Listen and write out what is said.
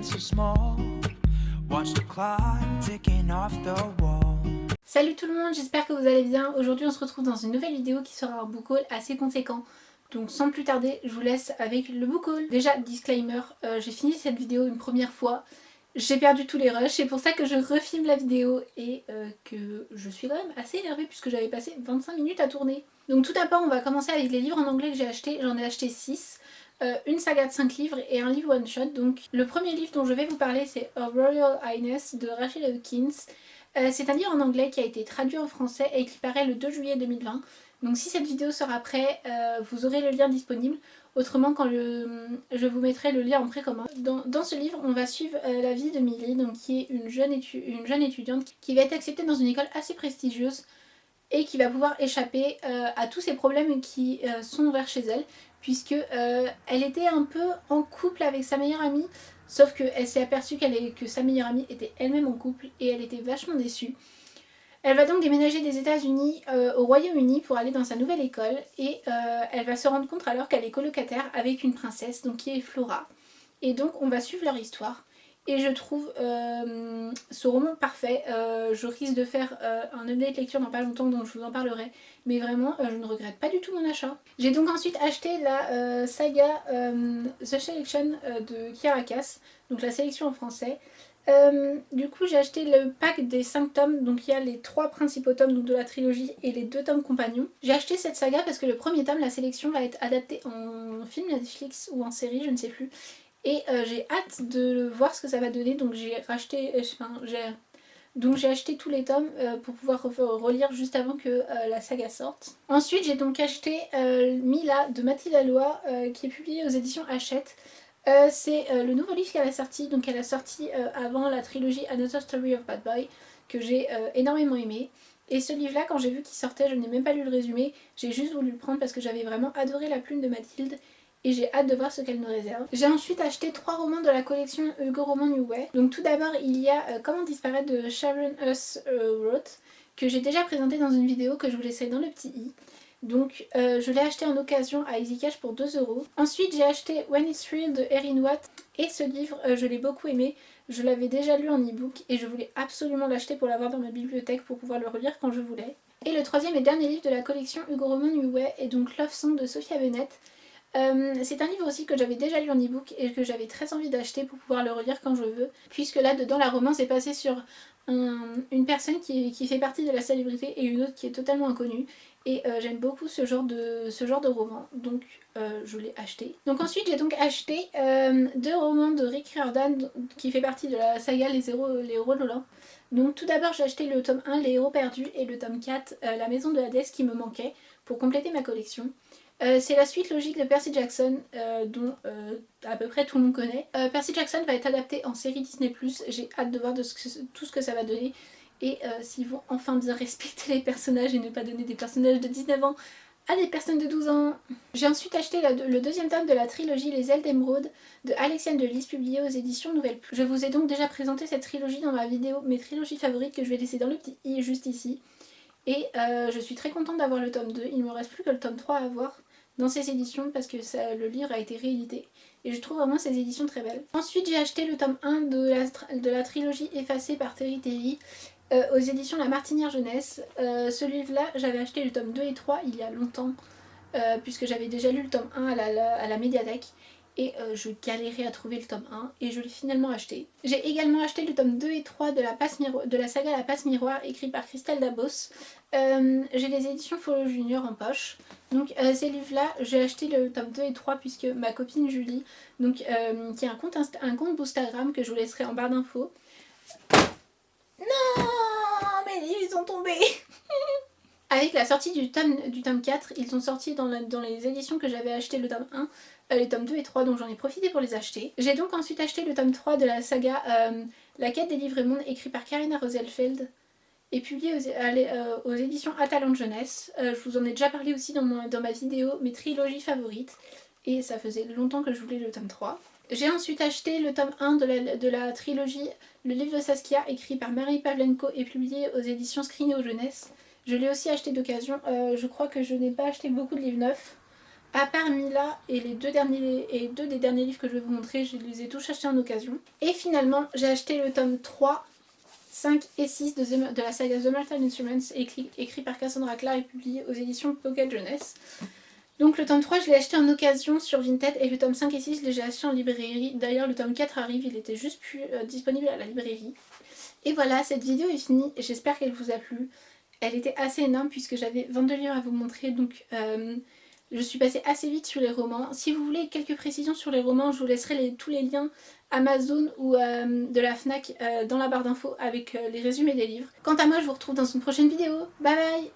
so small. Watch the clock ticking off the wall. Salut tout le monde, j'espère que vous allez bien. Aujourd'hui on se retrouve dans une nouvelle vidéo qui sera un book haul assez conséquent. Donc sans plus tarder, je vous laisse avec le book haul. Déjà, disclaimer, j'ai fini cette vidéo une première fois. J'ai perdu tous les rushs, c'est pour ça que je refilme la vidéo et que je suis quand même assez énervée puisque j'avais passé 25 minutes à tourner. Donc tout d'abord on va commencer avec les livres en anglais que j'ai achetés. J'en ai acheté 6. Une saga de 5 livres et un livre one shot. Donc le premier livre dont je vais vous parler c'est Her Royal Highness de Rachel Hawkins. C'est un livre en anglais qui a été traduit en français et qui paraît le 2 juillet 2020. Donc si cette vidéo sera prête, vous aurez le lien disponible. Autrement, quand je vous mettrai le lien en précommande. Dans ce livre, on va suivre la vie de Millie, donc qui est une jeune étudiante qui va être acceptée dans une école assez prestigieuse et qui va pouvoir échapper à tous ces problèmes qui sont vers chez elle, puisque elle était un peu en couple avec sa meilleure amie, sauf qu'elle s'est aperçue que sa meilleure amie était elle-même en couple et elle était vachement déçue. Elle va donc déménager des États-Unis au Royaume-Uni pour aller dans sa nouvelle école et elle va se rendre compte alors qu'elle est colocataire avec une princesse, donc qui est Flora. Et donc on va suivre leur histoire. Et je trouve ce roman parfait. Je risque de faire un update lecture dans pas longtemps, donc je vous en parlerai. Mais vraiment, je ne regrette pas du tout mon achat. J'ai donc ensuite acheté la saga The Selection de Kiera Cass, donc la sélection en français. Du coup j'ai acheté le pack des 5 tomes, donc il y a les 3 principaux tomes donc de la trilogie et les 2 tomes compagnons. J'ai acheté cette saga parce que le premier tome, la sélection, va être adapté en film Netflix ou en série, je ne sais plus. Et j'ai hâte de voir ce que ça va donner, donc j'ai acheté tous les tomes pour pouvoir relire juste avant que la saga sorte. Ensuite j'ai donc acheté Mila de Mathilde Alloy qui est publié aux éditions Hachette. C'est le nouveau livre qu'elle a sorti, donc elle a sorti avant la trilogie Another Story of Bad Boy, que j'ai énormément aimé. Et ce livre là, quand j'ai vu qu'il sortait, je n'ai même pas lu le résumé, j'ai juste voulu le prendre parce que j'avais vraiment adoré la plume de Mathilde et j'ai hâte de voir ce qu'elle nous réserve. J'ai ensuite acheté 3 romans de la collection Hugo Roman New Way. Donc tout d'abord il y a Comment disparaître de Sharon Huss Roth, que j'ai déjà présenté dans une vidéo que je vous laisserai dans le petit i. Donc je l'ai acheté en occasion à Easy Cash pour 2€. Ensuite j'ai acheté When It's Real de Erin Watt et ce livre je l'ai beaucoup aimé. Je l'avais déjà lu en e-book et je voulais absolument l'acheter pour l'avoir dans ma bibliothèque pour pouvoir le relire quand je voulais. Et le troisième et dernier livre de la collection Hugo Roman New Way est donc Love Song de Sophia Bennett. C'est un livre aussi que j'avais déjà lu en e-book et que j'avais très envie d'acheter pour pouvoir le relire quand je veux, puisque là dedans la romance est passée sur une personne qui fait partie de la célébrité et une autre qui est totalement inconnue, et j'aime beaucoup ce genre de roman, donc je l'ai acheté. Donc ensuite j'ai donc acheté 2 romans de Rick Riordan qui fait partie de la saga Les Héros de l'Olympe. Donc tout d'abord j'ai acheté le tome 1 Les Héros perdus et le tome 4 La Maison de Hadès qui me manquait pour compléter ma collection. C'est la suite logique de Percy Jackson, dont à peu près tout le monde connaît. Percy Jackson va être adapté en série Disney+, j'ai hâte de voir tout ce que ça va donner, et s'ils vont enfin bien respecter les personnages et ne pas donner des personnages de 19 ans à des personnes de 12 ans. J'ai ensuite acheté le deuxième tome de la trilogie Les Ailes d'Émeraude de Alexiane de Lys, publiée aux éditions Nouvelle Plume. Je vous ai donc déjà présenté cette trilogie dans ma vidéo Mes trilogies favorites, que je vais laisser dans le petit i juste ici. Et je suis très contente d'avoir le tome 2, il ne me reste plus que le tome 3 à avoir dans ces éditions parce que le livre a été réédité et je trouve vraiment ces éditions très belles. Ensuite j'ai acheté le tome 1 de la trilogie Effacée par Terry Terry aux éditions La Martinière Jeunesse. Ce livre là j'avais acheté le tome 2 et 3 il y a longtemps puisque j'avais déjà lu le tome 1 à la médiathèque. Et je galérais à trouver le tome 1 et je l'ai finalement acheté. J'ai également acheté le tome 2 et 3 de la saga La Passe Miroir, écrit par Christelle Dabos. J'ai les éditions Follow Junior en poche. Donc ces livres-là, j'ai acheté le tome 2 et 3 puisque ma copine Julie, donc, qui a un compte Boostagram que je vous laisserai en barre d'infos. Non, mes livres ils sont tombés. Avec la sortie du tome 4, ils sont sortis dans les éditions que j'avais acheté le tome 1, les tomes 2 et 3, donc j'en ai profité pour les acheter. J'ai donc ensuite acheté le tome 3 de la saga La Quête des Livres et Mondes, écrit par Karina Rosenfeld et publié aux éditions Atalante Jeunesse. Je vous en ai déjà parlé aussi dans ma vidéo Mes trilogies favorites, et ça faisait longtemps que je voulais le tome 3. J'ai ensuite acheté le tome 1 de la trilogie Le Livre de Saskia, écrit par Marie Pavlenko et publié aux éditions Scrinéo Jeunesse. Je l'ai aussi acheté d'occasion, je crois que je n'ai pas acheté beaucoup de livres neufs. À part Mila et les deux des derniers livres que je vais vous montrer, je les ai tous achetés en occasion. Et finalement, j'ai acheté le tome 3, 5 et 6 de la saga The Mortal Instruments, écrit par Cassandra Clare et publié aux éditions Pocket Jeunesse. Donc le tome 3, je l'ai acheté en occasion sur Vinted et le tome 5 et 6, je l'ai acheté en librairie. D'ailleurs, le tome 4 arrive, il était juste plus disponible à la librairie. Et voilà, cette vidéo est finie, j'espère qu'elle vous a plu. Elle était assez énorme puisque j'avais 22 livres à vous montrer, donc je suis passée assez vite sur les romans. Si vous voulez quelques précisions sur les romans, je vous laisserai tous les liens Amazon ou de la FNAC dans la barre d'infos avec les résumés des livres. Quant à moi, je vous retrouve dans une prochaine vidéo. Bye bye!